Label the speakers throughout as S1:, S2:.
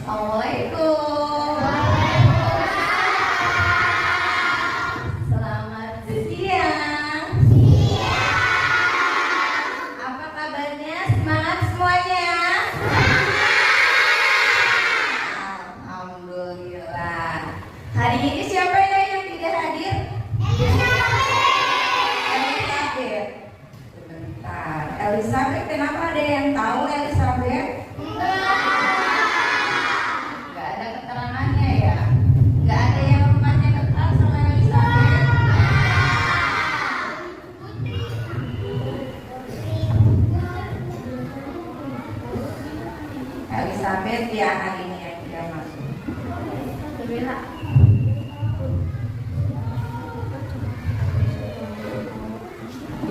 S1: Assalamualaikum. Selamat siang. Apa kabarnya? Semangat semuanya. Alhamdulillah. Hari ini siapa ya yang tidak hadir? Elizabeth. Sebentar. Elizabeth, kenapa ada yang tahu Elizabeth? Nggak ada keterangannya ya? Nggak ada yang rumahnya dekat sama Elizabeth? Elizabeth ya hari ini yang tidak masuk.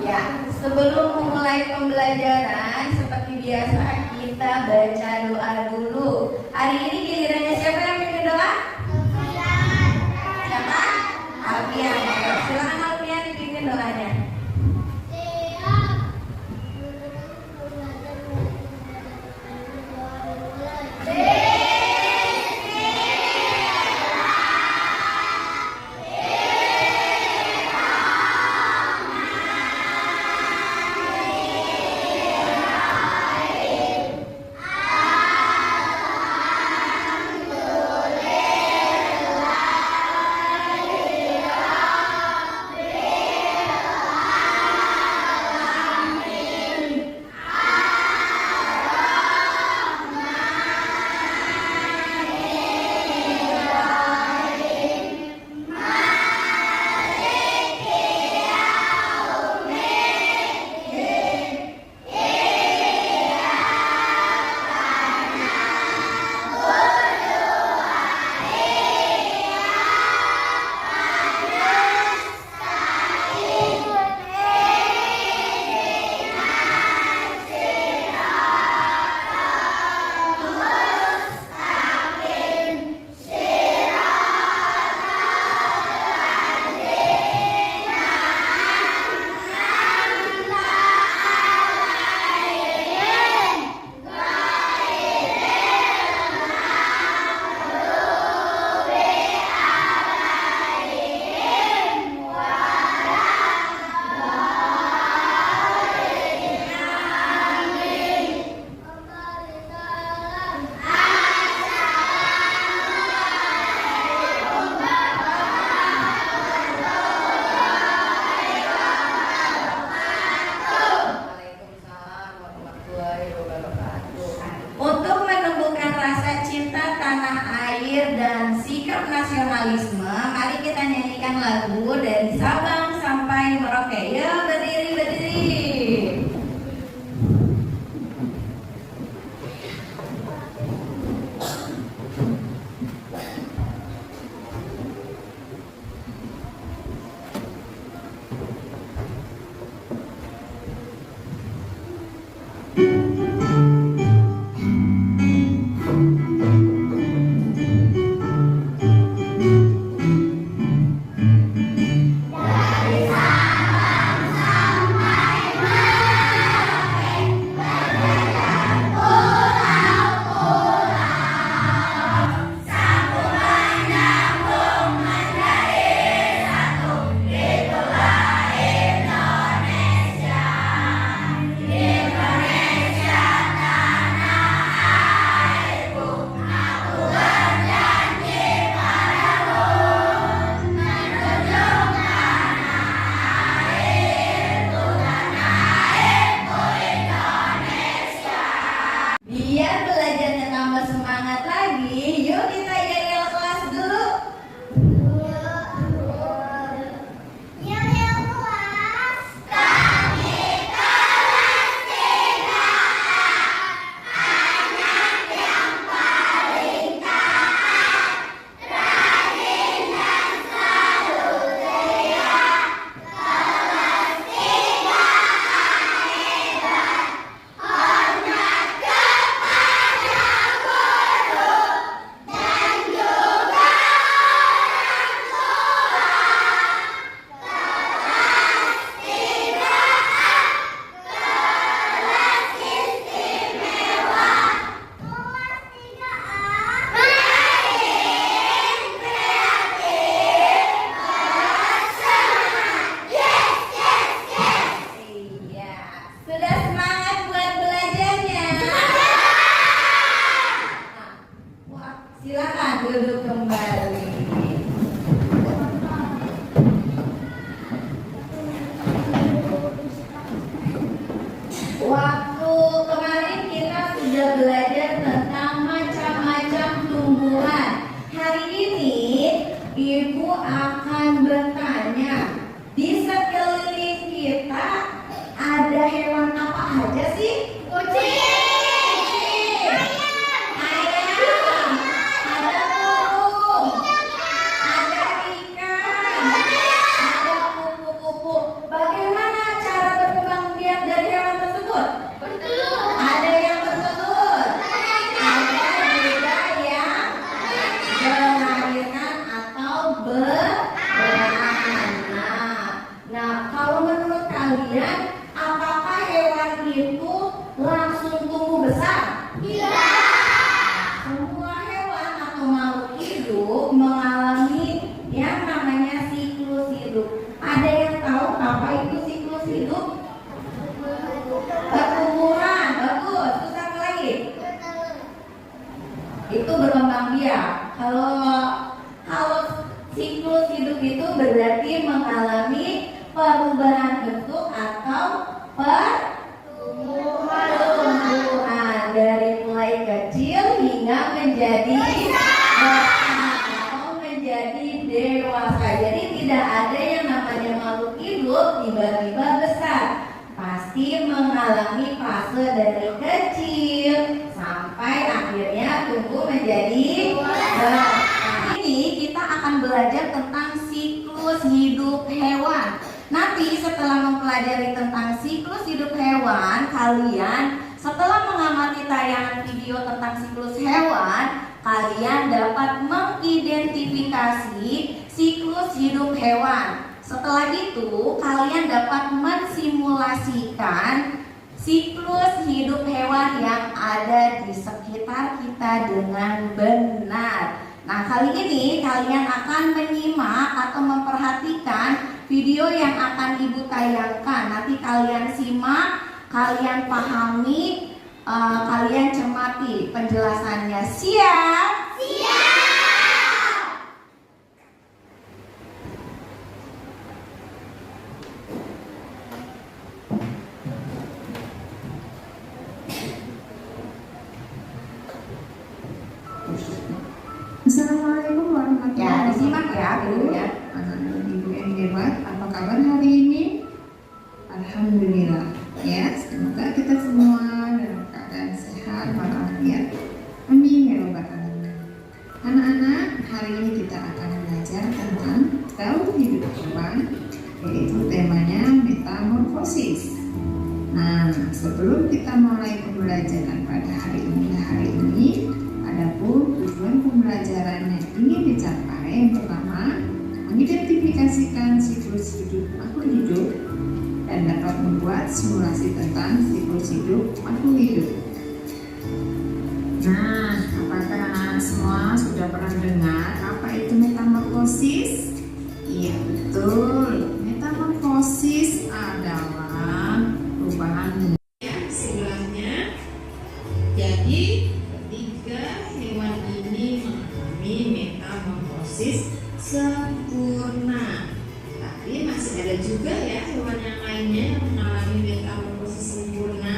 S1: Ya, sebelum memulai pembelajaran seperti biasa kita baca doa dulu. Hari ini gilirannya siapa yang bikin doa? Siapa? Alfian. Silakan Alfian dipimpin doanya. Untuk menumbuhkan rasa cinta tanah air dan sikap nasionalisme, mari kita nyanyikan lagu dari Sabang sampai Merauke. Ya, berdiri, berdiri.
S2: Dari Sabang
S1: besar? Semua hewan atau makhluk hidup mengalami yang namanya siklus hidup. Ada yang tahu apa itu siklus hidup? Pertumbuhan, bagus. Terus apa lagi? Itu berkembang biak. Kalau siklus hidup itu berarti mengalami perubahan bentuk atau pertumbuhan dari mulai kecil hingga menjadi atau menjadi dewasa. Jadi tidak ada yang namanya makhluk hidup tiba-tiba besar. Pasti mengalami fase dari kecil sampai akhirnya tumbuh menjadi dewasa. Ini kita akan belajar tentang siklus hidup hewan. Nanti setelah mempelajari tentang siklus hidup hewan, kalian setelah mengamati tayangan video tentang siklus hewan, kalian dapat mengidentifikasi siklus hidup hewan. Setelah itu, kalian dapat mensimulasikan siklus hidup hewan yang ada di sekitar kita dengan benar. Nah, kali ini kalian akan menyimak atau memperhatikan video yang akan Ibu tayangkan. Nanti kalian simak, kalian pahami, kalian cermati penjelasannya. Siap? Siap!
S2: Assalamualaikum warahmatullahi
S1: Ya,
S2: wabarakatuh.
S1: disimak ya videonya.
S2: Anak-anak ibu yang hebat, apa kabar hari ini? Alhamdulillah. Ya, semoga kita semua dalam keadaan sehat walafiat. Amin ya rabbal alamin. Anak-anak, hari ini kita akan belajar tentang tahu hidup hewan, yaitu temanya metamorfosis. Nah, sebelum kita mulai pembelajaran pada hari ini, adapun tujuan pembelajaran yang ingin dicapai yang pertama, mengidentifikasikan siklus hidup makhluk hidup dan dapat membuat simulasi tentang siklus hidup makhluk hidup. Nah, apakah anak semua sudah pernah dengar apa itu metamorfosis? Iya, betul. Metamorfosis adalah perubahan sebelahnya. Jadi ketiga hewan ini mengalami metamorfosis sempurna. Tapi masih ada juga ya hewan yang lainnya yang mengalami metamorfosis sempurna.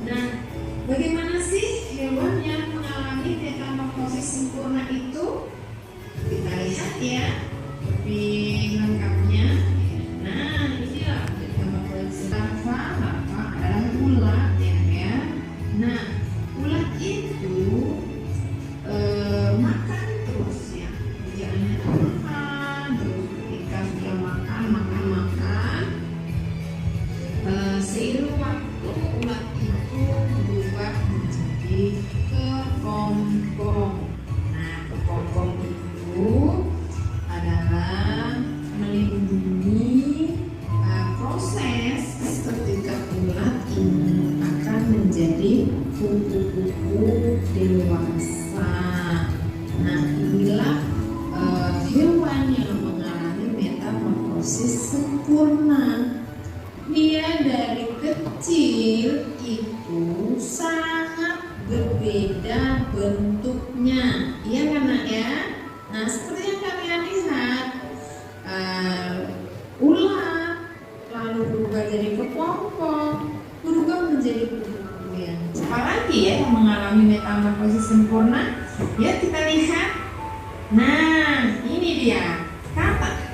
S2: Nah, bagaimana sih hewan yang mengalami metamorfosis sempurna itu? Kita lihat ya lebih lengkapnya. Nah, inilah metamorfosis lava adalah ulat ya. Nah, ulat itu makan terus ya, kerjaannya makan terus. Ketika dia makan seiring waktu ulat itu berubah menjadi kepompong. Nah, kepompong itu adalah melindungi proses ketika ulat ini akan menjadi kupu-kupu dewasa. Nah, inilah hewan yang mengalami metamorfosis sempurna. Dia dari kecil itu sangat berbeda bentuknya, iya kan nak ya? Nah, seperti yang kalian lihat, ulat lalu berubah jadi kepompong, berubah menjadi kupu-kupu yang apalagi ya yang mengalami metamorfosis sempurna. Ya, kita lihat. Nah, ini dia kata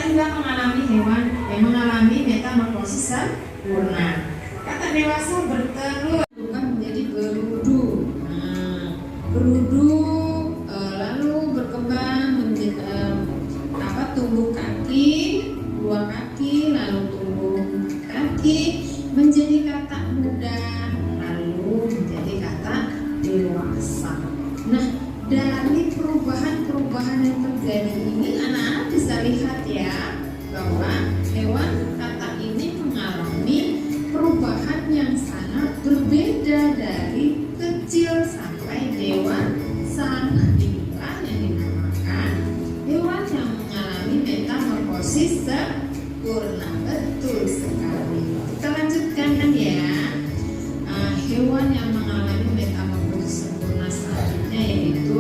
S2: juga mengalami hewan yang mengalami metamorfosis sempurna. Kata dewasa bertelur berubah menjadi berudu. Nah, berudu lalu berkembang menjadi tumbuh kaki, dua kaki, lalu tumbuh kaki menjadi katak muda, lalu menjadi katak dewasa. Nah, dari perubahan-perubahan yang terjadi ini, anak-anak bisa lihat ya bahwa hewan katak ini mengalami perubahan yang sangat berbeda dari sempurna. Betul sekali. Kita lanjutkan kan ya. Hewan yang mengalami metamorfosis sempurna selanjutnya yaitu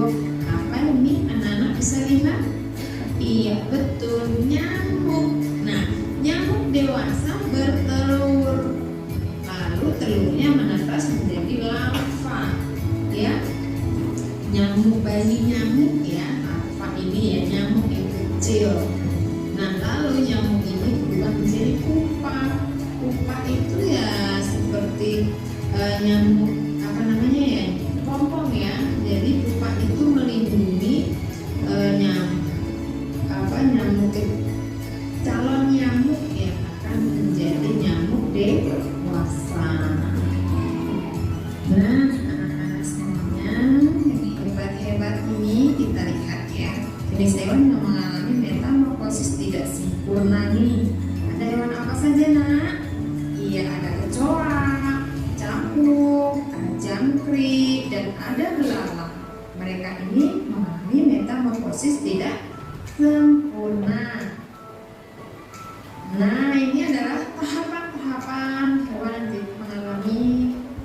S2: apa ini? Anak-anak bisa lihat? Iya betul, nyamuk. Nah, nyamuk dewasa bertelur, lalu telurnya menetas menjadi larva, ya. Nyamuk, bayi nyamuk ya, larva ini ya, nyamuk yang kecil. Nah, lalu nyamuk ini berubah menjadi pupa. Pupa itu ya seperti nyamuk apa namanya ya, pompong ya. Jadi pupa itu melindungi nyamuk calon nyamuk yang akan menjadi nyamuk dewasa. Nah, anak-anak semuanya yang hebat-hebat ini kita lihat ya. Jenis hewan yang mengalami metamorfosis tidak sempurna nih. Ada hewan apa saja nak? Iya, ada kecoa, capung, ada jangkrik, dan ada belalang. Mereka ini mengalami metamorfosis tidak sempurna. Nah, ini adalah tahapan-tahapan hewan yang mengalami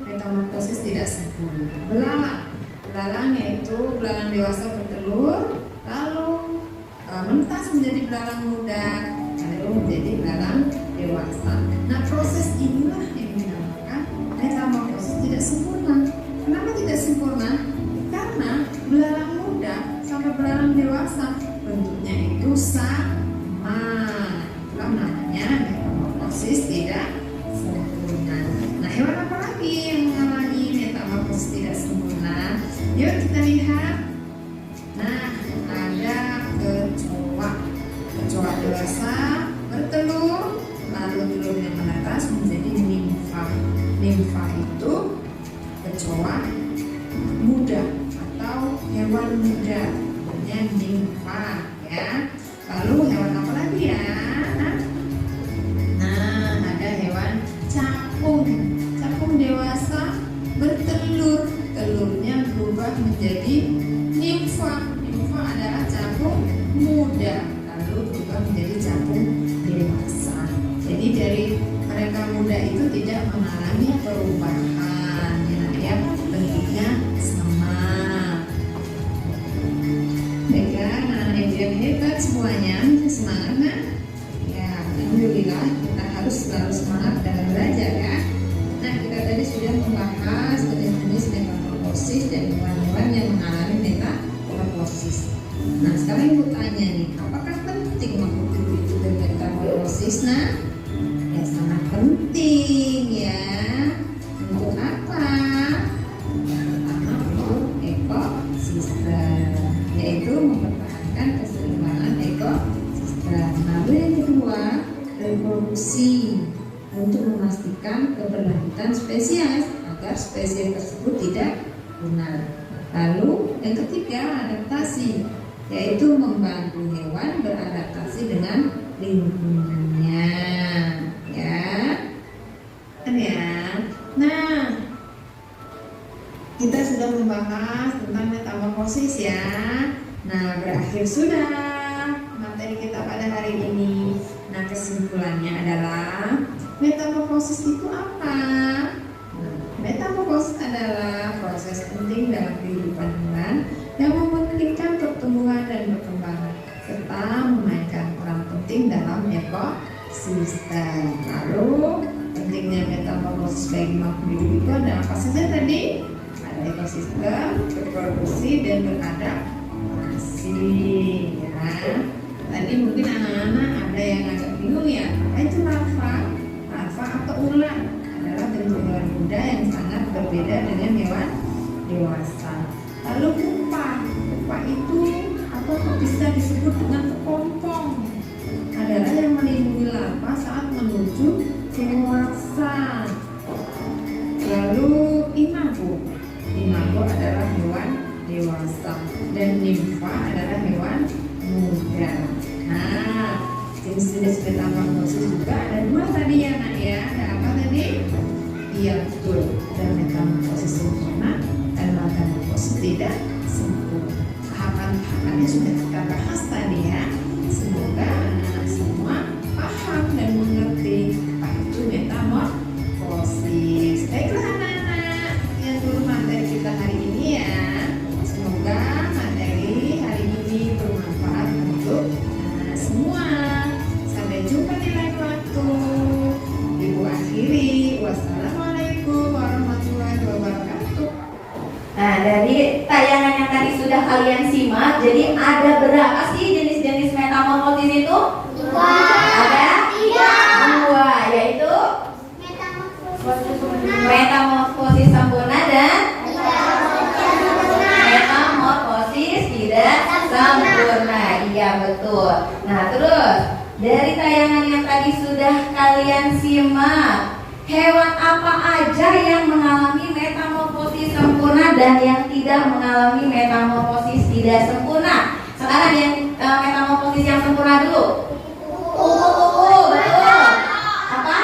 S2: metamorfosis tidak sempurna. Belalang yaitu belalang dewasa bertelur, lalu menetas menjadi belalang muda, lalu menjadi belalang dewasa. Nah, proses inilah yang dinamakan metamorfosis tidak sempurna. Kenapa tidak sempurna? Karena belalang muda sampai belalang dewasa bentuknya itu sama. Itulah namanya metamorfosis tidak sempurna. Nah, hewan apa lagi yang mengalami metamorfosis tidak sempurna? Yuk kita lihat. Nah, ada kecoa. Kecoa dewasa bertelur, lalu telurnya menetas menjadi nimfa. Nimfa itu kecoa muda atau hewan muda, namanya nimfa ya. Lalu hewan apa lagi ya? Nah, ada hewan capung. Capung dewasa bertelur, telurnya berubah menjadi nimfa. Nimfa adalah capung muda, lalu berubah menjadi capung dewasa. Jadi dari mereka muda itu tidak mengalami perubahan, ya, bentuknya sama. Baiklah, anak-anak yang hebat semuanya, semangat nak? Ya, alhamdulillah kita harus selalu semangat dalam belajar ya. Nah, kita tadi sudah membahas jenis-jenis metamorfosis dan hewan-hewan yang mengalami metamorfosis. Nah, sekarang ibu tanya nih, apakah penting makhluk hidup itu bermetamorfosis? Nah, ya sangat penting ya. Untuk apa? Yang pertama untuk ekosistem, yaitu mempertahankan keseimbangan ekosistem. Lalu yang kedua, reproduksi, untuk memastikan keberlanjutan spesies agar spesies tersebut tidak punah. Lalu yang ketiga, adaptasi, yaitu membantu hewan beradaptasi dengan lingkungannya, ya. Nah, kita sudah membahas tentang metamorfosis ya. Nah, berakhir sudah materi kita pada hari ini. Nah, kesimpulannya adalah metamorfosis itu apa? Nah, metamorfosis adalah proses penting dalam kehidupan hewan yang memungkinkan pertumbuhan dan perkembangan serta memainkan peran penting dalam ekosistem. Lalu pentingnya metamorfosis bagi makhluk hidup itu ada apa saja tadi? Ada ekosistem, reproduksi, dan beradaptasi. Ya. Tadi mungkin anak-anak ada yang agak bingung ya, apa itu larva? Larva atau ular adalah bentuk hewan muda yang sangat berbeda dengan hewan dewasa. Lalu pupa itu atau bisa disebut dengan kepompong, adalah yang melindungi larva saat menuju dewasa. Lalu imago adalah hewan dewasa dan nimfa adalah hewan muda. Nah, jenis-jenis metamorfosis juga ada dua tadi ya nak ya. Ada apa tadi? Iya betul, ada metamorfosis sempurna dan metamorfosis tidak sempurna. Tahapan-tahapannya sudah kita bahas tadi ya. Semoga anak-anak semua paham
S1: Nah, dari tayangan yang tadi sudah kalian simak, jadi ada berapa sih jenis-jenis metamorfosis itu? Ada dua, yaitu metamorfosis sempurna dan metamorfosis tidak sempurna. Iya, betul. Nah, terus dari tayangan yang tadi sudah kalian simak, hewan apa aja yang mengalami metamorfosis sempurna dan yang tidak mengalami metamorfosis tidak sempurna? Sekarang yang metamorfosis yang sempurna dulu. Kupu-kupu, betul. Apa?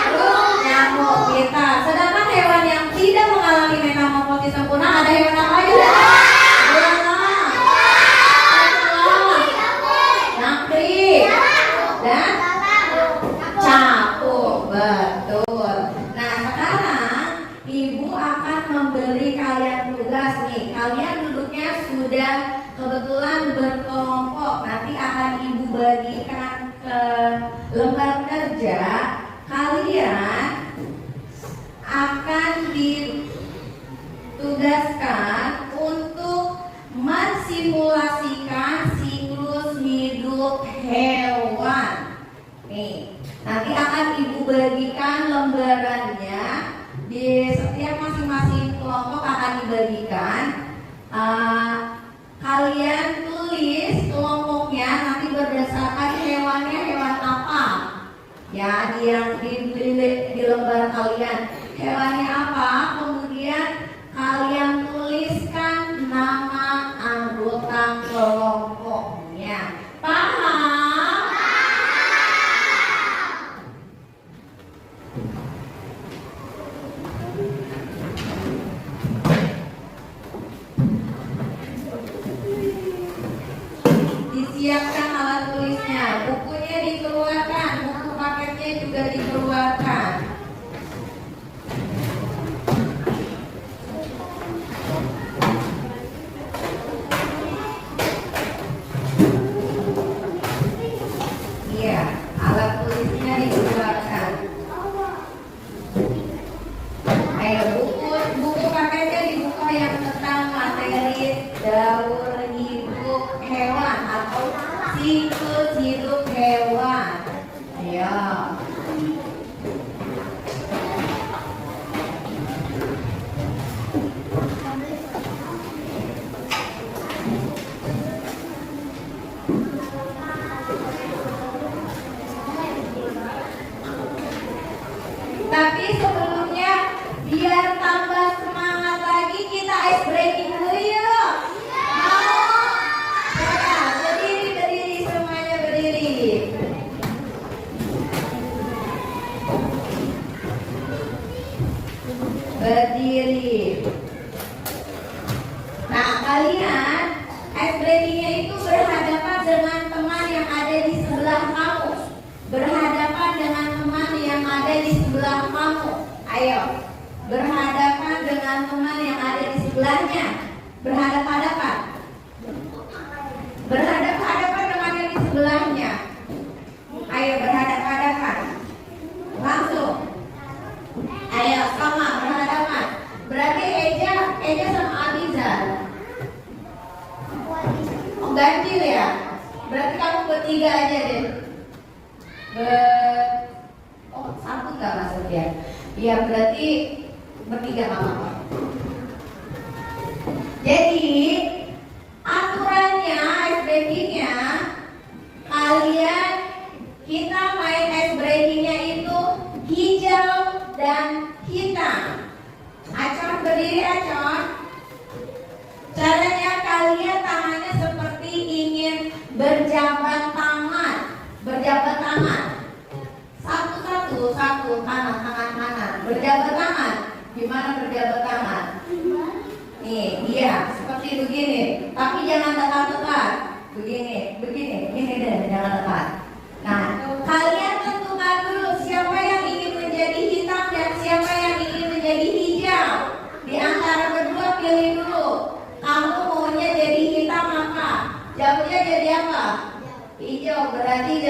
S1: Terus nyamuk, kita. Sedangkan hewan yang tidak mengalami metamorfosis sempurna ada hewan apa aja? Nangkring dan capung, betul. Nah, sekarang ibu akan memberi kalian tugas nih. Kalian duduknya sudah kebetulan berkelompok. Nanti akan ibu bagikan ke lembar kerja. Kalian akan ditugaskan untuk mensimulasikan siklus hidup hewan. Nih, nanti akan ibu bagikan lembarannya. Di setiap masing-masing kelompok akan dibagikan. Kalian tulis kelompoknya nanti berdasarkan hewannya hewan apa. Ya, di lembar kalian hewannya apa. Kemudian kalian tuliskan nama anggota kelompoknya. Paham? Disiapkan alat tulisnya, bukunya dikeluarkan, buku paketnya juga dikeluarkan. Iya, alat tulisnya dikeluarkan. Ayo, buku paketnya dibuka yang tentang materi daur hidup hewan atau siklus hidup hewan. Ayo. Tapi sebelumnya biar tambah semangat lagi kita ice breaking dulu yuk. Mau? Ya, berdiri semuanya berdiri. Berdiri. Nah, kalian ice breakingnya itu berhadapan dengan teman yang ada di sebelah kamu. Berhadapan dengan teman yang ada di sebelah kamu. Ayo, berhadapan dengan teman yang ada di sebelahnya. Berhadapan-hadapan. Berhadapan-hadapan dengan yang di sebelahnya. Ayo, berhadapan-hadapan. Langsung. Ayo, sama berhadapan. Berarti Eja sama Abizar. Oh, ganjil ya. Berarti kamu bertiga aja deh. Satu nggak masuk ya? Ya berarti bertiga nggak apa-apa. Jadi aturannya ice breakingnya, kalian kita main ice breakingnya itu hijau dan hitam. Acon berdiri, Acon. Caranya kalian tangannya seperti ingin berjabat tangan. Satu tangan kanan. Berjabat tangan. Gimana berjabat tangan? Nih, iya, seperti begini. Tapi jangan dekat-dekat. Begini deh, jangan dekat. Nah, kalian tentukan dulu siapa yang ingin menjadi hitam dan siapa yang ingin menjadi hijau. Di antara berdua pilih dulu. Kamu maunya jadi hitam apa? Jawabnya jadi apa? Hijau. Berarti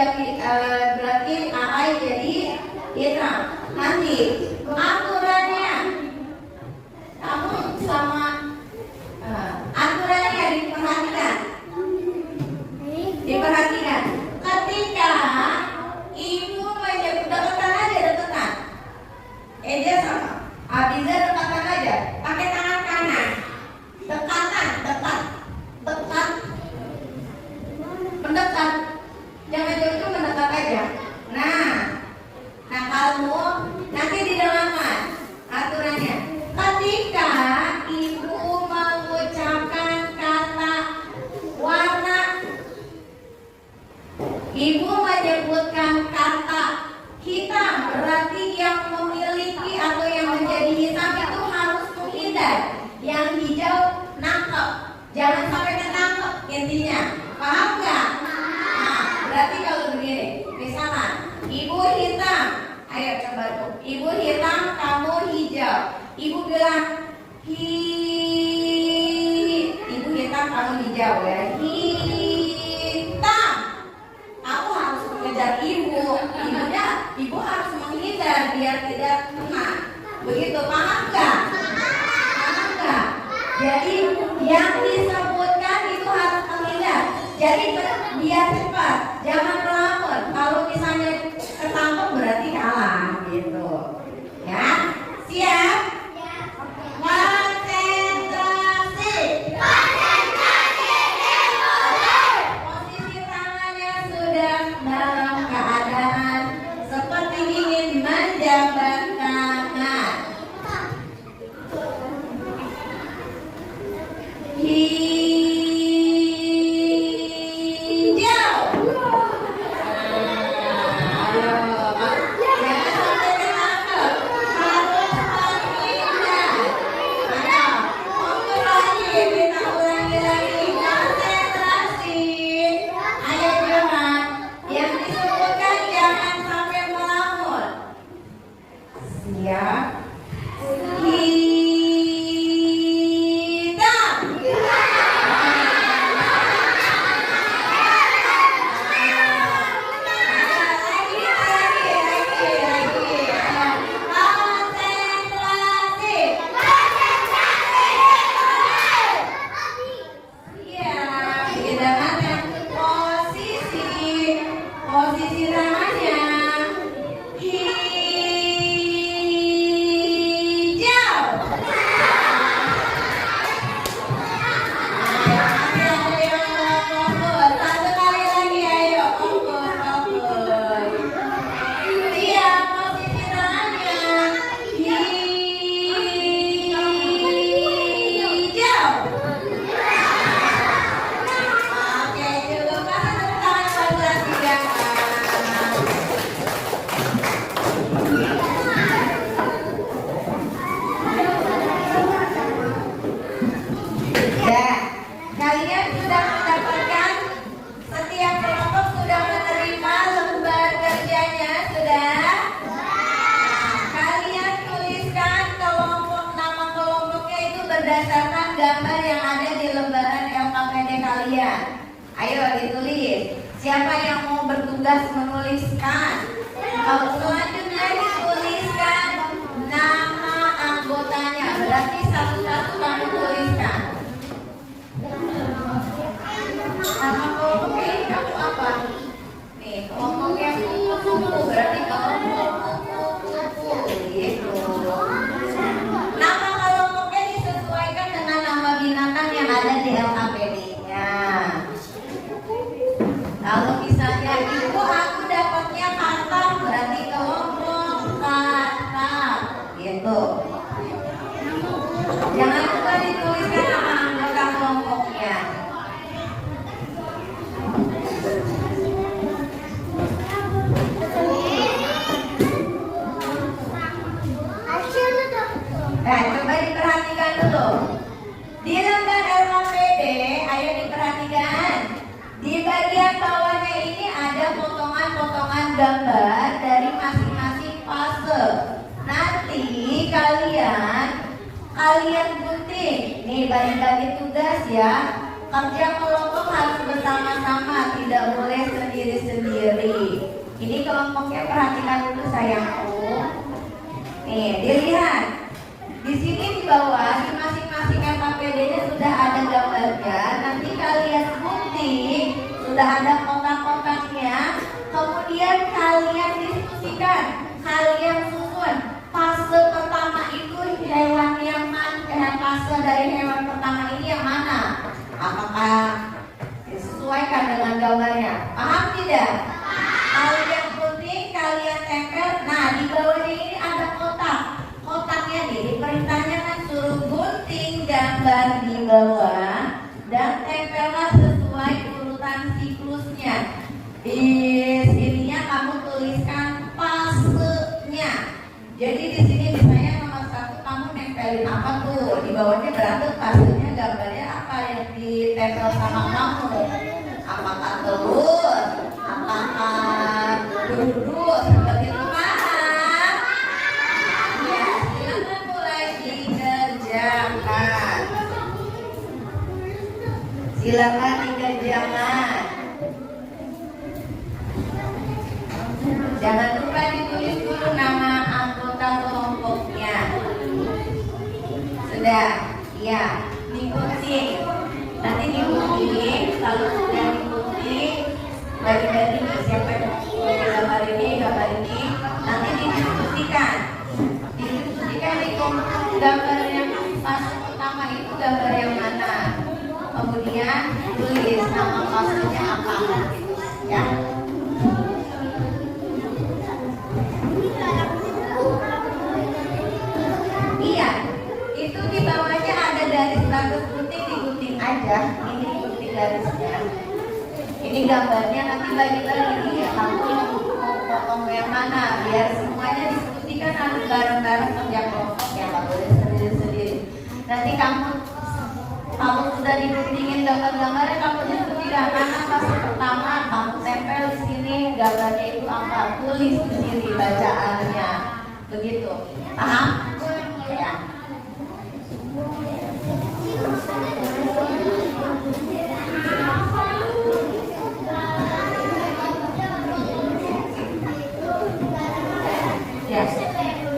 S1: Aai jadi hitam. Nanti aturannya kamu sama aturannya diperhatikan. Diperhatikan. Ketika ibu menyebut deketan aja deketan. Eja sama Abiza dekatan aja. Pakai tangan kanan. Dekatan, dekat, dekat, mendekat. Jangan jauh-jauh mendekat aja. Nah kamu nanti didengarkan aturannya. Ketika ibu mengucapkan kata warna, ibu menyebutkan kata hitam, berarti yang memiliki atau yang menjadi hitam itu harus menghindar. Yang hijau nangkep, jangan sampai ketangkep intinya. Paham nggak? Nah, berarti kalau begini, misalnya ibu hitam, ayo coba tuh. Ibu hitam, kamu hijau. Ibu bilang ibu hitam, kamu hijau ya. Hitam. Aku harus mengejar ibu. Ibu harus menghindar biar tidak kena. Begitu, paham nggak? Paham nggak? Jadi yang disebutkan itu harus menghindar. Jadi biar cepat, jangan melamun. Kalau misalnya ketangkep berarti kalah gitu. Ya, siap? Konsentrasi. Posisi tangannya sudah dalam keadaan seperti ingin menjabat tangan. gambar yang ada di lembaran LKPD kalian. Ayo ditulis. Siapa yang mau bertugas menuliskan? Kalau selanjutnya dituliskan nama anggotanya. Berarti satu-satu kamu tuliskan. Nama kelompok ini kamu apa? Nih, kelompok yang kupu-kupu. Berarti kelompok kupu-kupu. Gitu. Nama kelompoknya disesuaikan dengan nama binatang yang ada di LKPD-nya. Kalau misalnya ibu aku dapatnya kata, berarti kelompok kata. Gitu. Jangan lupa dituliskan nama anggota kelompoknya. Nah, coba diperhatikan dulu. Di lembar LKPD, ayo diperhatikan. Di bagian bawahnya ini ada potongan-potongan gambar dari masing-masing fase. Nanti kalian gunting. Nih, bagi-bagi tugas ya. Kerja kelompok harus bersama-sama, tidak boleh sendiri-sendiri. Ini kelompoknya perhatikan dulu sayangku. Nih, dilihat. Di sini di bawah di masing-masing pertama ini yang mana? Apakah disesuaikan dengan gambarnya? Paham tidak? Kalau yang putih kalian tempel. Nah, di bawahnya ini ada kotak. Kotaknya nih, perintahnya kan suruh gunting gambar di bawah dan tempellah sesuai urutan siklusnya. Di sininya kamu tuliskan fasenya. Jadi di sini misalnya nomor 1 kamu nempelin apa tuh? Di bawahnya berarti fasenya gambarnya apa yang ditempel sama kamu? Apakah telur? Apakah duduk? Seperti itu, paham? Ya, silakan mulai dikerjakan. Silakan dikerjakan. Jangan lupa ditulis dulu nama anggota kelompoknya. Sudah? Ya, digunting. Nanti digunting. Kalau sudah digunting, bagi-bagi nih siapa yang gambar ini. Nanti didiskusikan. Didiskusikan di gambar yang fase pertama itu gambar yang mana. Kemudian tulis nama fasenya apa. Ya. Iya, itu di bawahnya ada garis bagus gunting, digunting aja. Ini digunting garisnya. Ini gambarnya nanti bagi-bagi ya. Kamu mau potong yang mana? Biar semuanya diskusikan harus bareng-bareng kerja kelompok ya. Nggak boleh sendiri-sendiri. Nanti kamu sudah diguntingin gambar-gambarnya, kamu diskusikan mana fase pertama. Kamu tempel di sini gambarnya itu apa? Tulis di sini bacaannya. Begitu. Paham? Ya. Ya,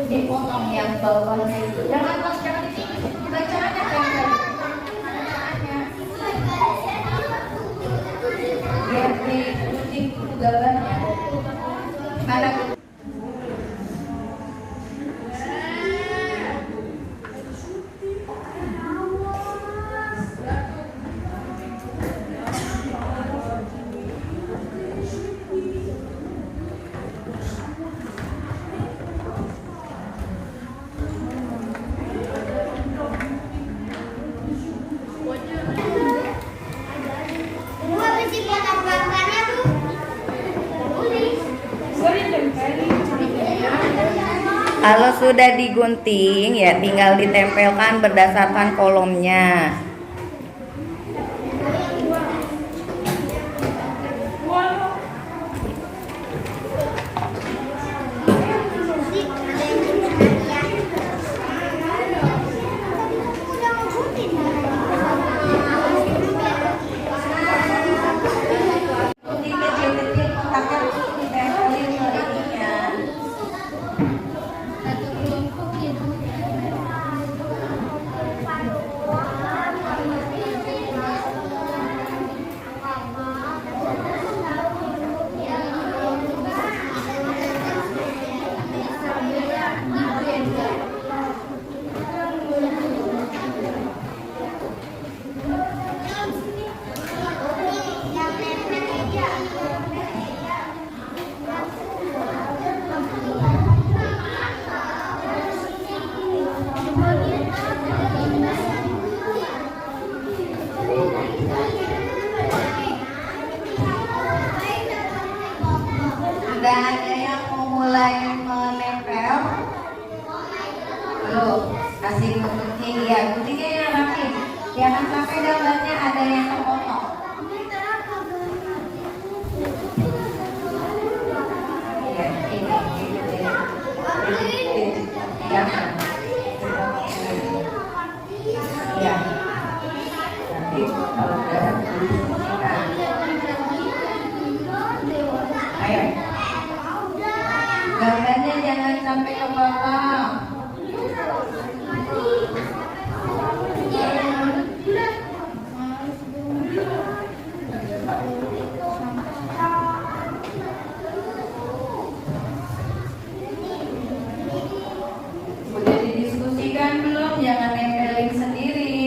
S1: dipotong yang bawahnya itu. Jangan di sini. Bacaannya tempel. Biar digunting dulu gambarnya. Mana? Kalau sudah digunting ya tinggal ditempelkan berdasarkan kolomnya. Sudah ada yang mau mulai menempel? Belum. Kasih gunting ya, guntingnya yang rapi. Jangan sampai gambarnya ada yang terpotong. Ya, ini. Jangan. Ya. Nanti kalau udah diskusikan. Ayo. Gambarnya jangan sampai ke bawah. Udah didiskusikan belum? Jangan nempelin sendiri.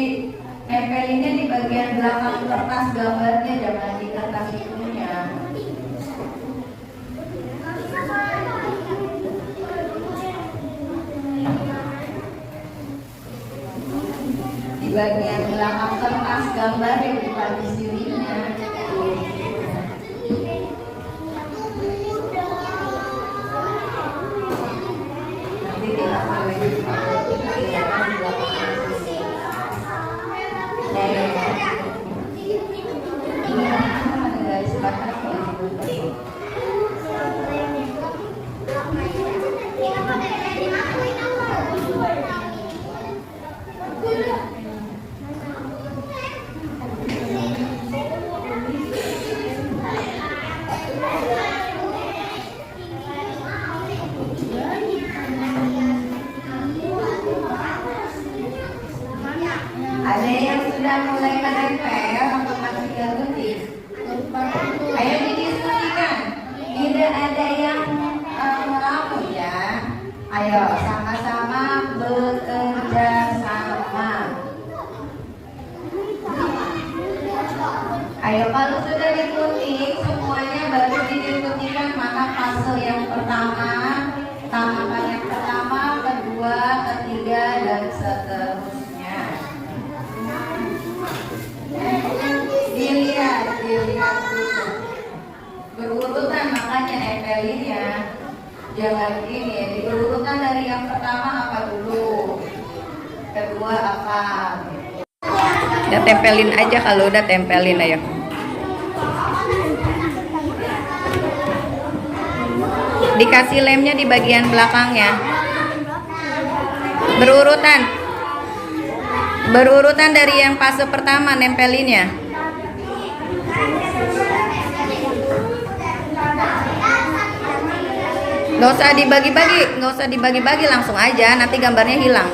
S1: bagian belakang kertas gambar yang dibagi sirinya. Nanti kita pakai di belakang sini. Ini ada garis batas yang dibutuhkan. Ada yang sudah mulai menempel atau masih ganti? Ayo didiskusikan. Tidak ada yang melamun ya. Ayo sama-sama bekerja sama. Ayo kalau sudah dikunting semuanya baru didiskusikan mana fase yang pertama, tahapan yang pertama, kedua, ketiga dan seterusnya. Dilihat dulu. Berurutan makanya empelin ya. Jangan ini, diurutan dari yang pertama apa dulu, kedua apa.
S3: Udah tempelin aja, kalau udah tempelin ayo. Dikasih lemnya di bagian belakangnya. Berurutan dari yang fase pertama nempelinnya. Nggak usah dibagi-bagi, langsung aja, nanti gambarnya hilang.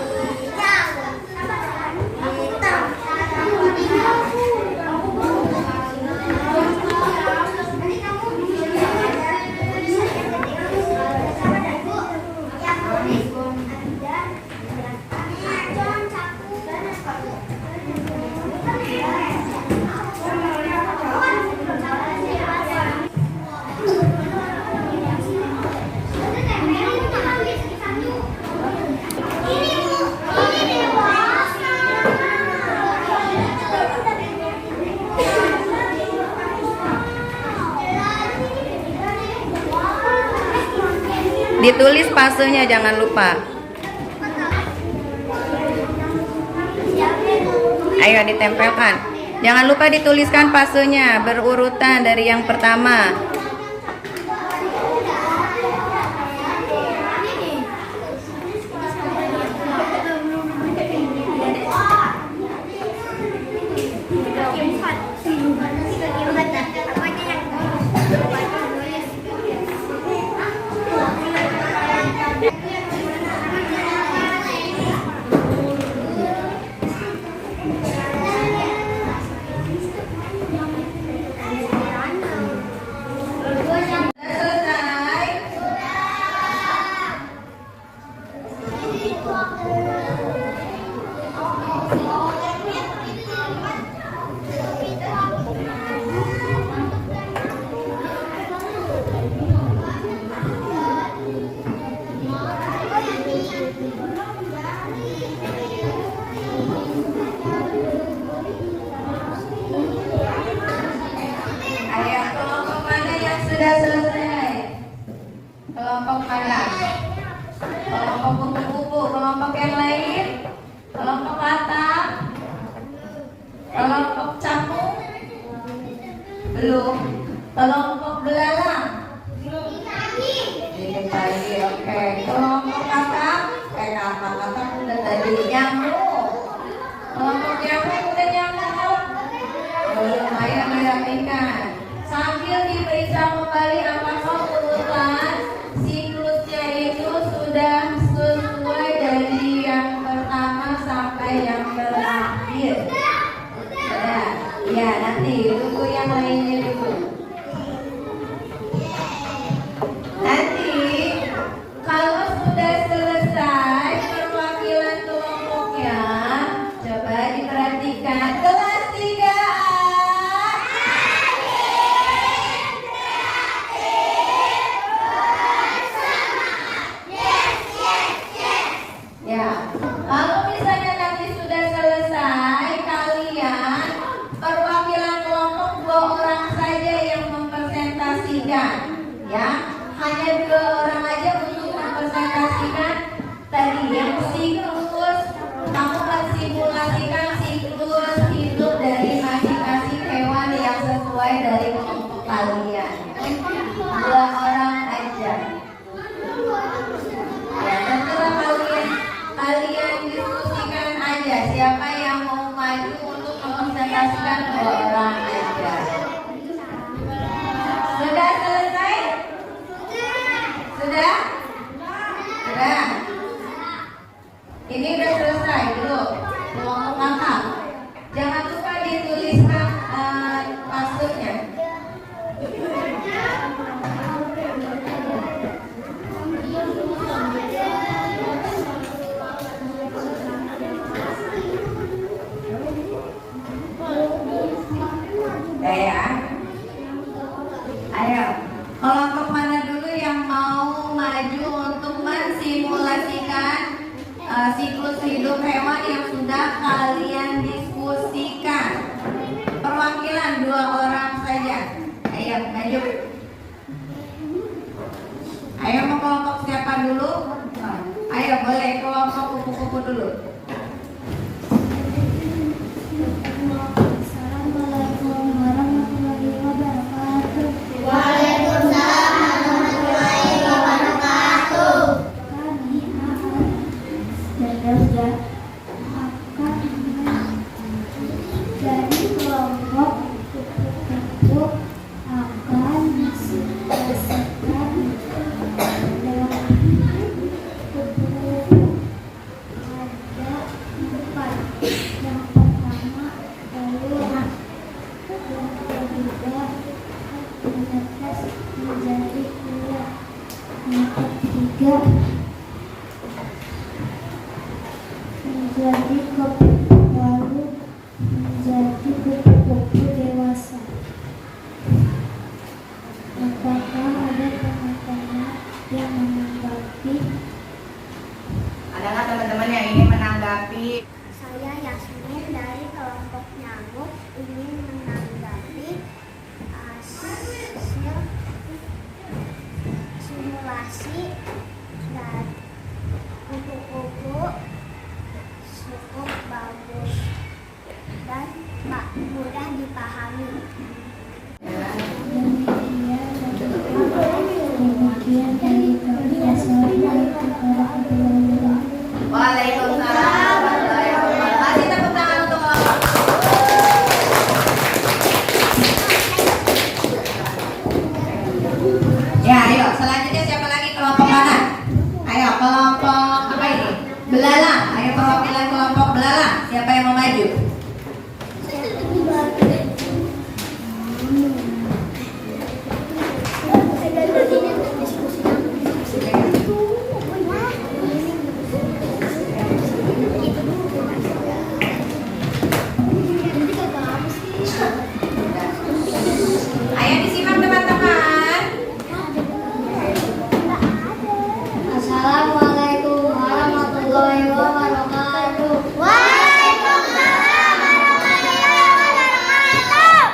S3: Ditulis fasenya, jangan lupa. Ayo ditempelkan. Jangan lupa dituliskan fasenya berurutan dari yang pertama.
S1: Sudah selesai. Kelompok mana? Kelompok kupu-kupu. Kelompok yang lain? Kelompok katak? Kelompok capung? Belum. Kelompok belalang? Ini lagi. Oke. Kelompok katak? Katak udah tadi. Nyamuk? Kelompok nyamuk udah nyamuk? Belum. Ayo dirapikan. Sambil diperiksa kembali apakah urutan siklusnya itu sudah sesuai dari yang pertama sampai yang terakhir. Sudah? Ya, nanti buku yang lainnya dulu. Nanti kalau sudah selesai perwakilan kelompoknya, coba diperhatikan. Kelas 3. Ya, kalau misalnya nanti sudah selesai, mensimulasikan siklus hidup dari masing-masing hewan yang sesuai dari kelompok kalian. 2 orang aja. Ya, terserah kalian diskusikan aja siapa yang mau maju untuk mempresentasikan 2 orang aja. Sudah selesai? Sudah? Sudah. Ini udah selesai dulu. Kelompok kakak. Jangan lupa dituliskan maksudnya. Ya. Ayo, kelompok mana dulu yang mau maju untuk mensimulasikan siklus hidup hewan yang sudah kalian diskusikan? Perwakilan 2 orang saja. Ayo, maju. Ayo, mau kelompok siapa dulu? Ayo, boleh kelompok kupu-kupu dulu.
S4: Assalamualaikum warahmatullahi wabarakatuh.
S5: Waalaikumsalam warahmatullahi wabarakatuh.
S4: Kami akan belajar akan dari kelompok kupu-kupu akan diselesaikan dengan kupu-kupu. Ada 4. Yang pertama telur, yang kedua menetas menjadi ular, yang ketiga menjadi kupu baru menjadi kupu-kupu dewasa. Apakah ada teman-teman yang menanggapi?
S3: Ada nggak teman-teman yang ingin menanggapi?
S5: Saya Yasmin dari kelompok nyamuk ingin menanggapi hasil simulasi dari kupu-kupu cukup bagus dan mudah dipahami.
S4: Demikian dari kami. Assalamualaikum warahmatullahi wabarakatuh.
S1: Waalaikumsalam warahmatullahi wabarakatuh. Kasih tepuk tangan untuk kelompok. Ya, ayo. Selanjutnya siapa lagi? Kelompok mana? Ayo, kelompok apa ini? Belalang. Ayo, perwakilan kelompok belalang. Siapa yang mau maju? Ayo disimak teman-teman.
S4: Assalamualaikum warahmatullahi wabarakatuh.
S5: Waalaikumsalam warahmatullahi wabarakatuh.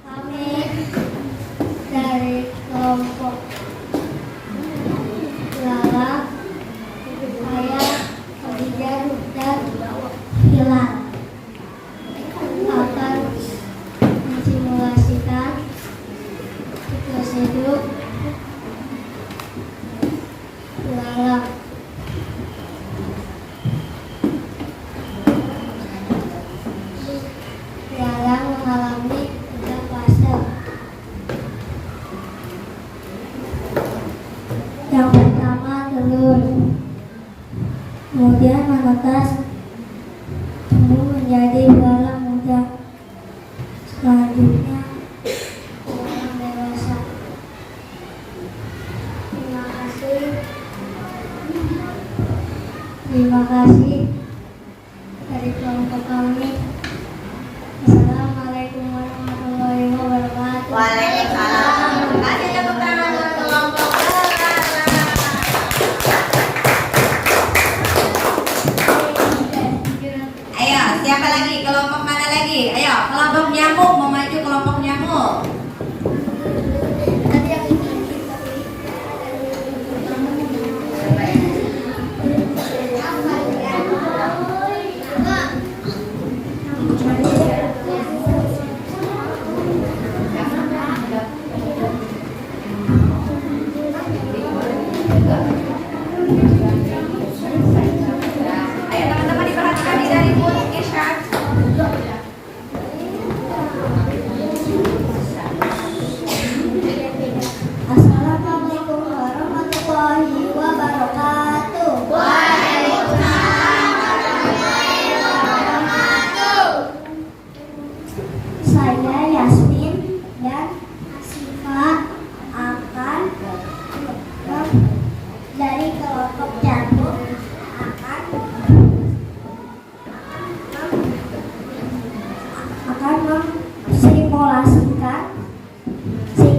S4: Kami dari kelompok belalang, saya Khadijah dan Hilal akan mensimulasikan siklus hidup belalang. Belalang mengalami 3 fase. Yang pertama telur, kemudian menetas, tumbuh menjadi belalang muda, selanjutnya belalang dewasa. Terima kasih dari kelompok kami. Assalamualaikum warahmatullahi wabarakatuh.
S1: Waalaikumsalam. Kasih tepuk tangan untuk kelompok belalang. Ayo, siapa lagi? Kelompok mana lagi? Ayo, kelompok nyamuk mau maju, kelompok nyamuk.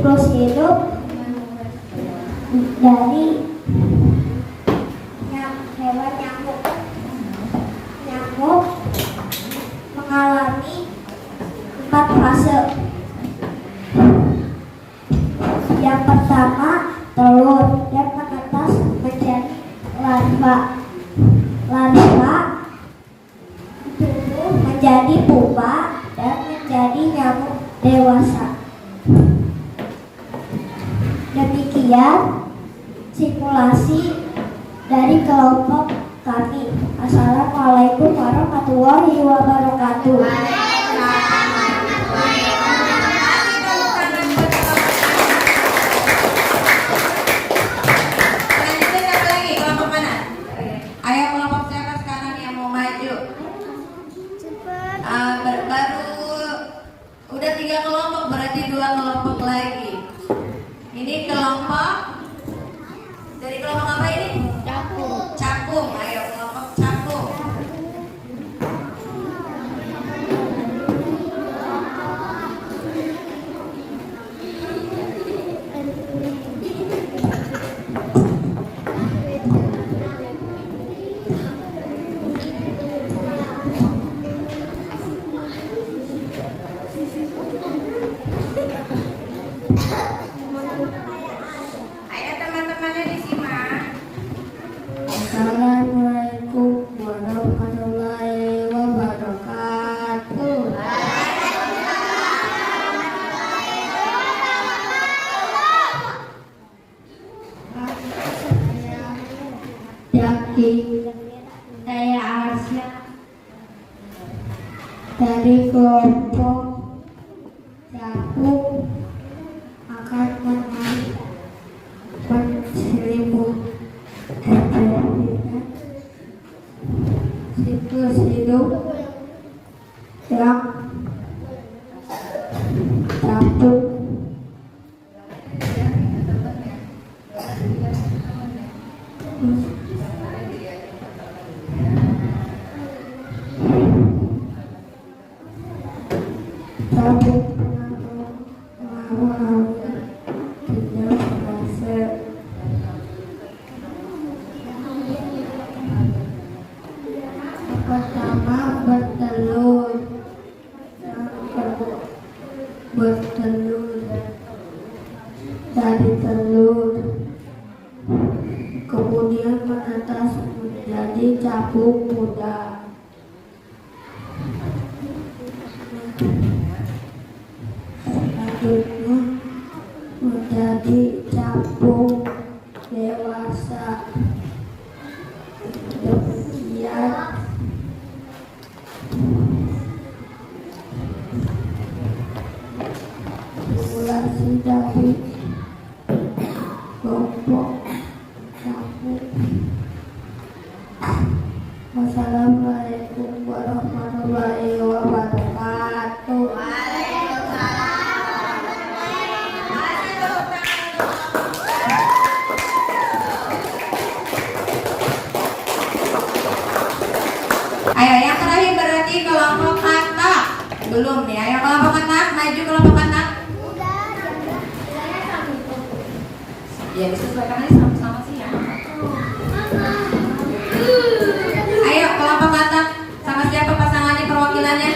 S4: siklus hidup dari hewan nyamuk. Nyamuk mengalami 4 fase. Yang pertama, telur yang menetas menjadi larva. Larva tumbuh menjadi pupa dan menjadi nyamuk dewasa. Demikian simulasi dari kelompok kami. Assalamualaikum warahmatullahi wabarakatuh.
S1: Lanjutin apa lagi? Kelompok mana? Ayo kelompok siapa sekarang yang mau maju? Baru udah 3 kelompok, berarti 2 kelompok lagi. Ini kelompok dari kelompok apa ini? Cakung. Cakung. Ayo kelompok cakung. Ayo teman-temannya disimak.
S4: Assalamualaikum warahmatullahi wabarakatuh. Saya Arsya dari kelompok Cakung akan menyelimuti siklus hidup yang satu. Pertama bertelur, dari telur, kemudian menetas menjadi capung muda. Selanjutnya menjadi capung dewasa. Demikian simulasi dari kelompok Cakung. Wassalamualaikum warahmatullahi wabarakatuh.
S1: Ayo yang terakhir berarti kelompok katak. Belum nih, ayo kelompok katak, maju kelompok katak. Ya disesuaikan aja sama-sama sih ya. Ayo kelompok katak, sama siapa pasangannya perwakilannya?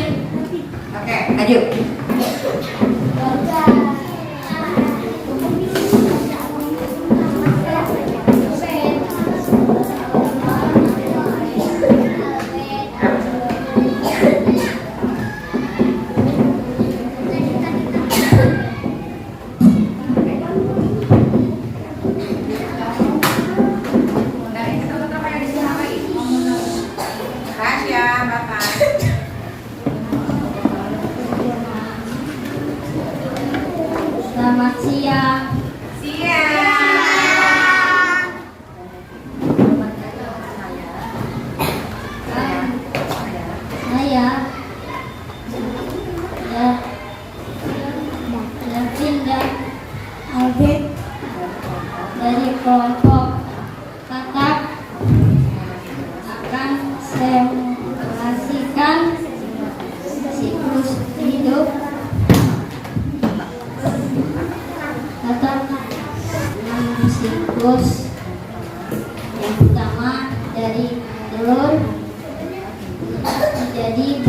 S1: Oke, maju.
S4: Selamat siang. Saya Yasin dan Albert dari kelompok katak akan simulasikan siklus hidup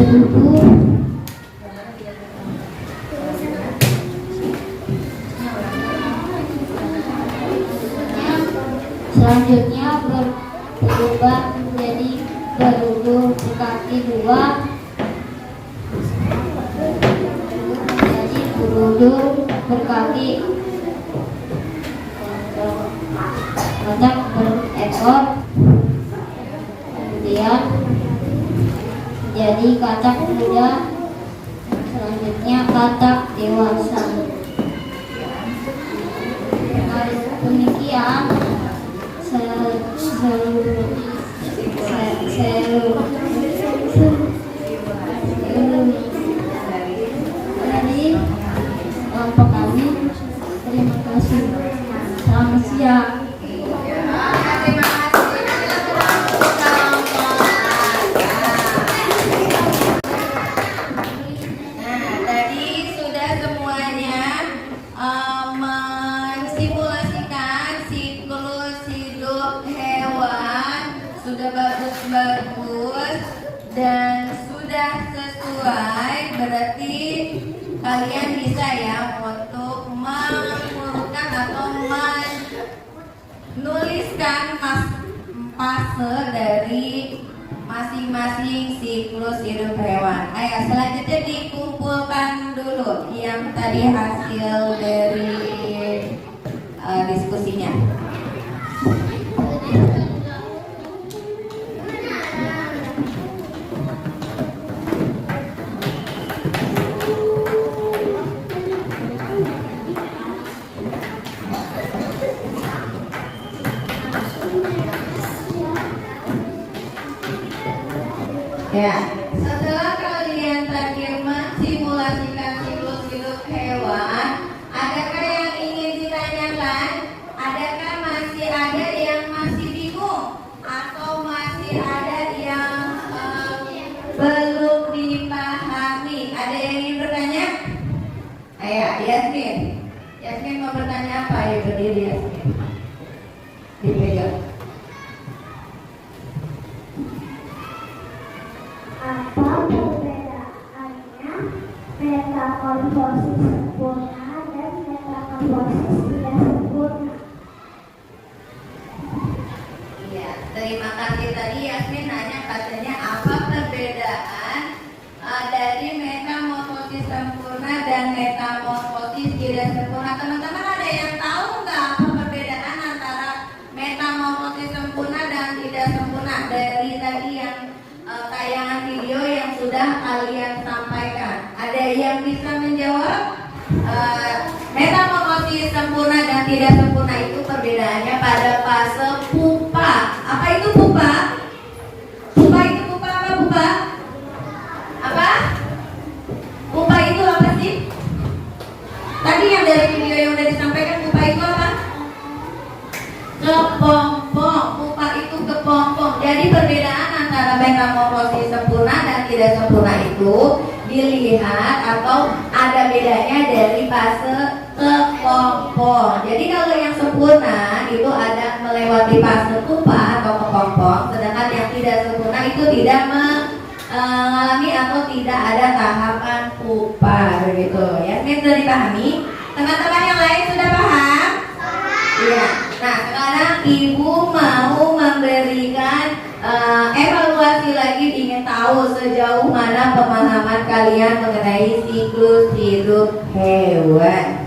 S4: bertubuh. Selanjutnya berubah menjadi berudur berkaki dua, menjadi berudur berkaki katak berekor, kemudian menjadi katak muda, selanjutnya katak dewasa. Demikian dari kelompok kami. Terima kasih. Selamat siang.
S1: Nah, tadi sudah semuanya mensimulasikan siklus hidup hewan, sudah bagus-bagus dan sudah sesuai. Berarti kalian bisa ya untuk mengurutkan atau menuliskan fase dari masing-masing siklus hidup hewan. Ayo selanjutnya dikumpulkan dulu yang tadi hasil dari diskusinya. Ya, setelah kalian tadi mensimulasikan siklus hidup hewan, adakah yang ingin ditanyakan? Adakah masih ada yang masih bingung atau masih ada yang belum dipahami? Ada yang ingin bertanya? Ayo, Yasmin. Yasmin mau bertanya apa? Ayo berdiri Yasmin. Dipegang.
S5: Apa perbedaannya metamorfosis sempurna dan metamorfosis tidak sempurna?
S1: Iya, terima kasih. Tadi Yasmin nanya katanya apa perbedaan dari metamorfosis sempurna dan metamorfosis tidak sempurna. Teman-teman ada yang tahu nggak apa perbedaan antara metamorfosis sempurna dan tidak sempurna dari tadi yang tayangan video yang sudah kalian sampaikan? Ada yang bisa menjawab? Metamorfosis sempurna dan tidak sempurna itu perbedaannya pada fase pupa. Apa itu pupa? Pupa itu pupa apa pupa? Apa? Pupa itu apa sih? Tadi yang dari video yang udah disampaikan, pupa itu apa? Kepompong. Pupa itu kepompong. Jadi perbedaan antara metamorfosis sempurna dan tidak sempurna itu dilihat atau ada bedanya dari fase kepompong. Jadi kalau yang sempurna itu ada melewati fase pupa atau kepompong, sedangkan yang tidak sempurna itu tidak mengalami atau tidak ada tahapan pupa, begitu. Yasmin sudah dipahami? Teman-teman yang lain sudah paham? Iya. Nah, sekarang Ibu mau memberikan evaluasi lagi, ingin tahu sejauh mana pemahaman kalian mengenai siklus hidup hewan.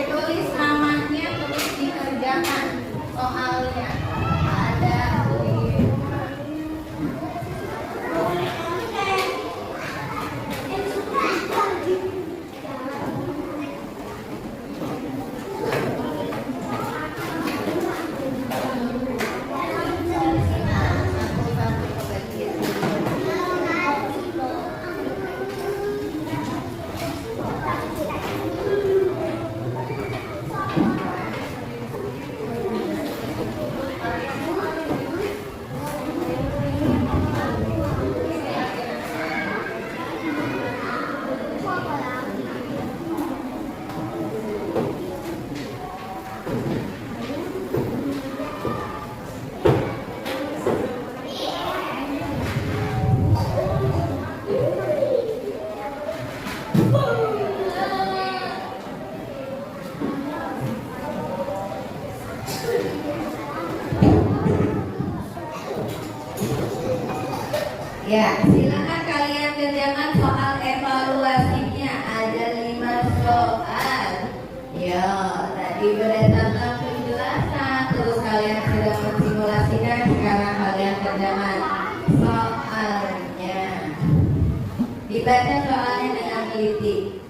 S1: Tulis namanya, terus dikerjakan soalnya. Ada Ya, silakan kalian kerjakan soal evaluasinya. Ada 5 soal. Ya, tadi berdasarkan penjelasan, terus kalian sudah mensimulasikan. Sekarang kalian kerjakan soalnya. Dibaca soalnya dengan teliti.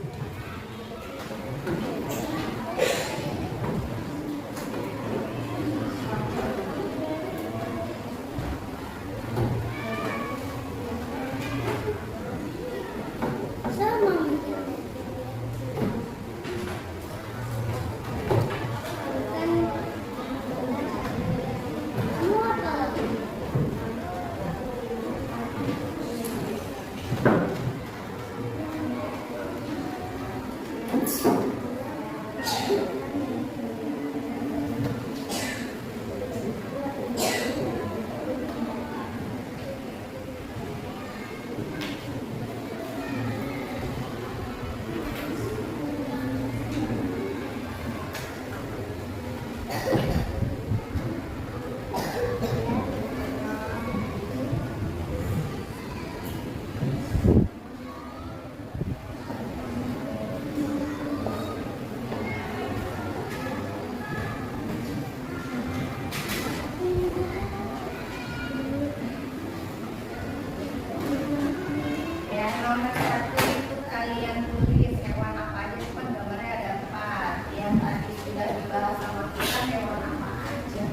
S1: Nomor 1 itu kalian tulis hewan apa aja, kan gambarnya ada 4. Yang tadi sudah dibahas sama kita hewan apa aja.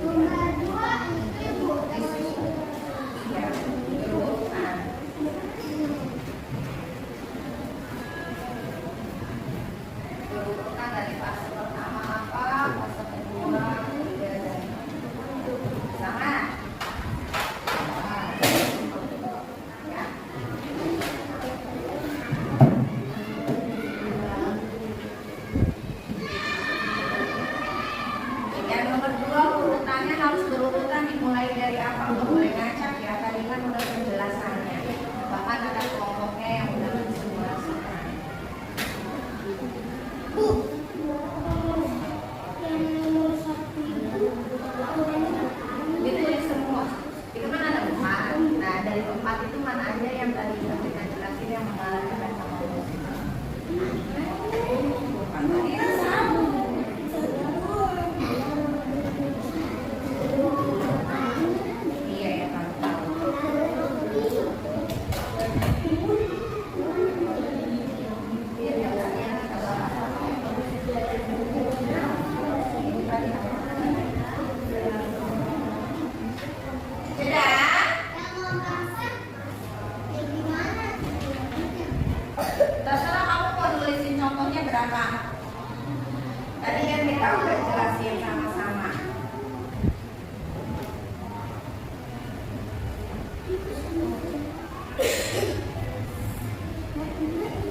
S5: Nomor 2 itu
S1: Ya, berurutan. Berurutan dari fase pertama apa, fase kedua, ketiga, dan sama. Ya. Yang nomor 2 urutannya harus berurutan, dimulai dari apa, nggak boleh ngacak ya. Tadi kan udah penjelasannya, bahkan ada kelompoknya yang udah disimulasikan.
S5: yang nomor 1 itu
S1: Ditulis semua. Itu kan ada 4. Nah, dari 4 itu mana aja yang tadi udah kita jelasin yang mengalami metamorfosis. Iya, sama. Iya ya, kan tahu. Iya, ya, kalian kalau sudah. Terserah kamu mau nulisin contohnya berapa. Tadi kan kita udah jelasin sama-sama.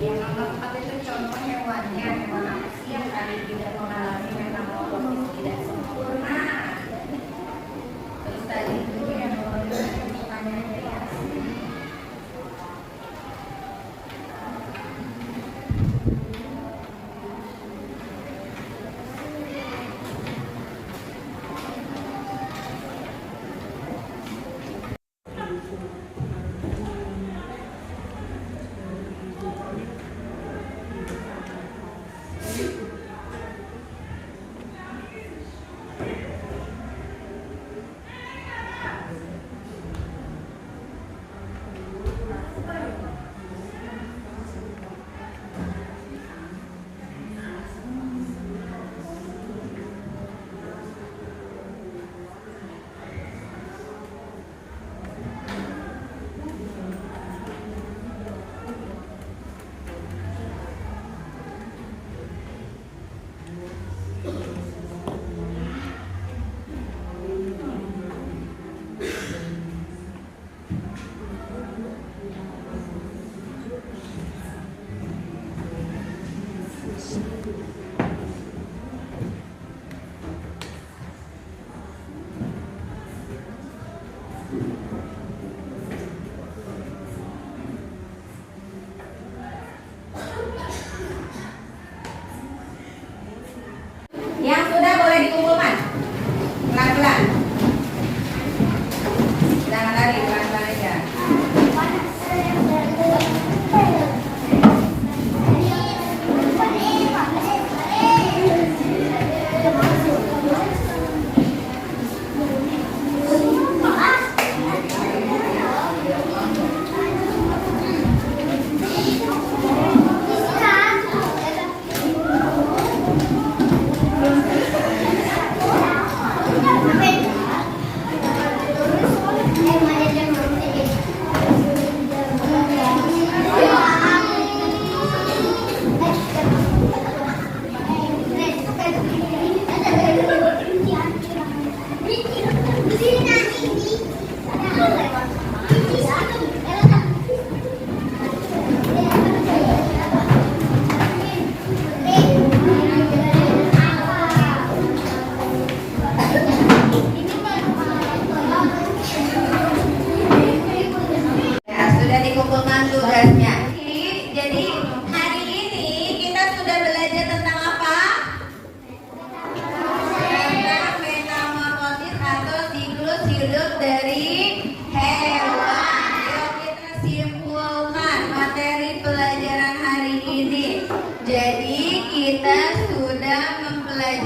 S1: Yang nomor 4 itu contoh hewannya. Hewan apa sih yang tadi tidak mengalami metamorfosis tidak sempurna. Terus tadi itu yang nomor 5 pertanyaannya ya.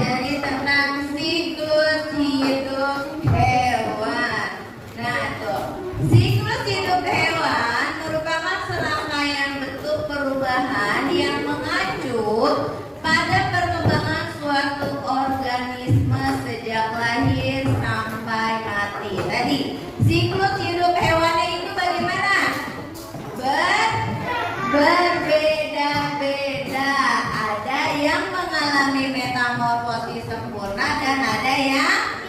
S1: pelajari tentang siklus hidup hewan. Nah tuh, siklus hidup hewan merupakan serangkaian bentuk perubahan yang mengacu pada perkembangan suatu organisme sejak lahir sampai mati. Tadi siklus hidup hewannya itu bagaimana? Berbeda-beda. Ada yang mengalami metamorfosis sempurna dan ada yang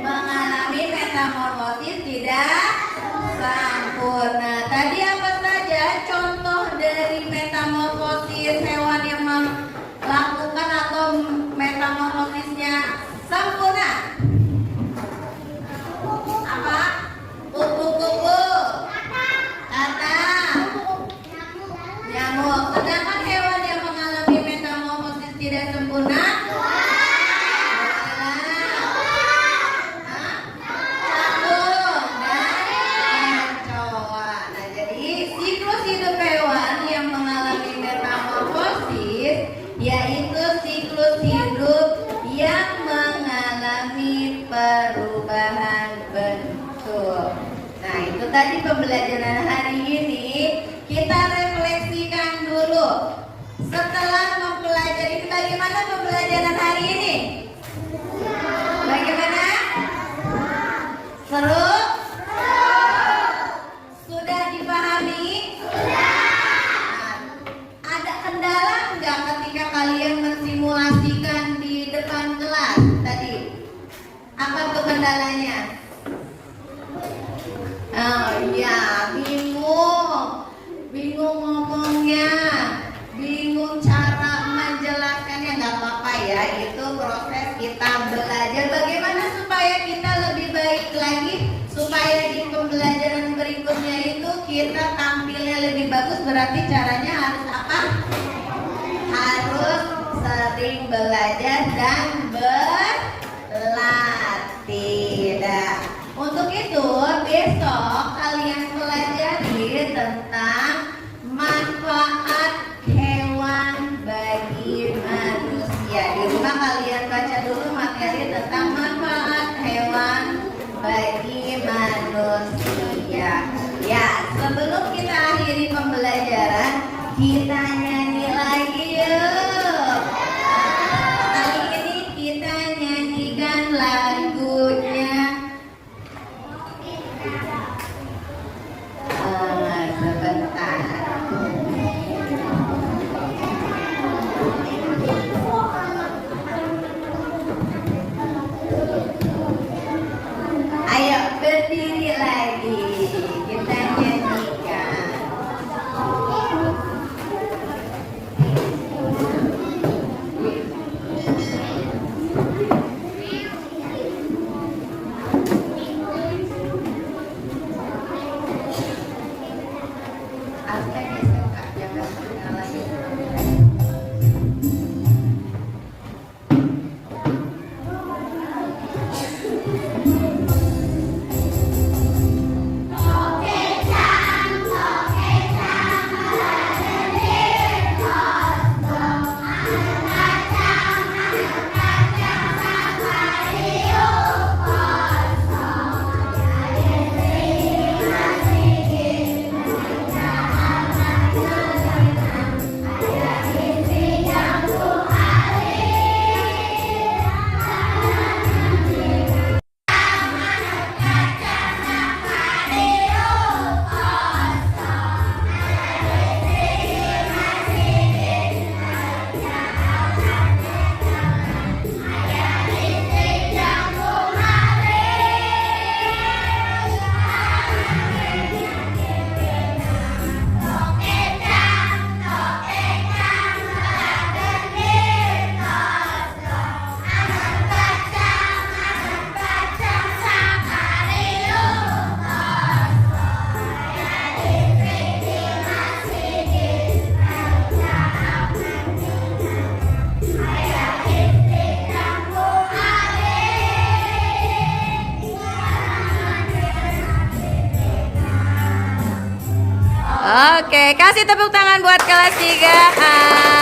S1: mengalami metamorfosis tidak sempurna. Tadi apa saja contoh dari metamorfosis hewan yang melakukan atau metamorfosisnya sempurna? Apa? Kupu-kupu, kata, nyamuk. Sedangkan hewan yang mengalami metamorfosis tidak sempurna? Cacing dan kecoa. Nah, jadi siklus hidup hewan yang mengalami metamorfosis yaitu siklus hidup yang mengalami perubahan bentuk. Nah, itu tadi pembelajaran hari ini. Kita refleksikan dulu. Setelah mempelajari, bagaimana pembelajaran hari ini? Bagaimana? Seru? Sudah dipahami? Ada kendala enggak ketika kalian mensimulasikan di depan kelas tadi? Apa tuh kendalanya? Oh iya, bingung ngomongnya, bingung cara menjelaskannya. Nggak apa-apa ya, itu proses kita belajar. Bagaimana supaya kita lebih baik lagi, supaya di pembelajaran berikutnya itu kita tampilnya lebih bagus. Berarti caranya harus apa? Harus sering belajar dan berlatih. Nah, untuk itu besok kalian pelajari tentang manfaat hewan bagi manusia. Di rumah kalian baca dulu materi tentang manfaat hewan bagi manusia. Ya, sebelum kita akhiri pembelajaran, kita nyanyi lagi yuk. Kali ini kita nyanyikan lagunya. Sebentar. Ayo berdiri lagi, kita nyanyikan.
S3: Oke, kasih tepuk tangan buat kelas 3A.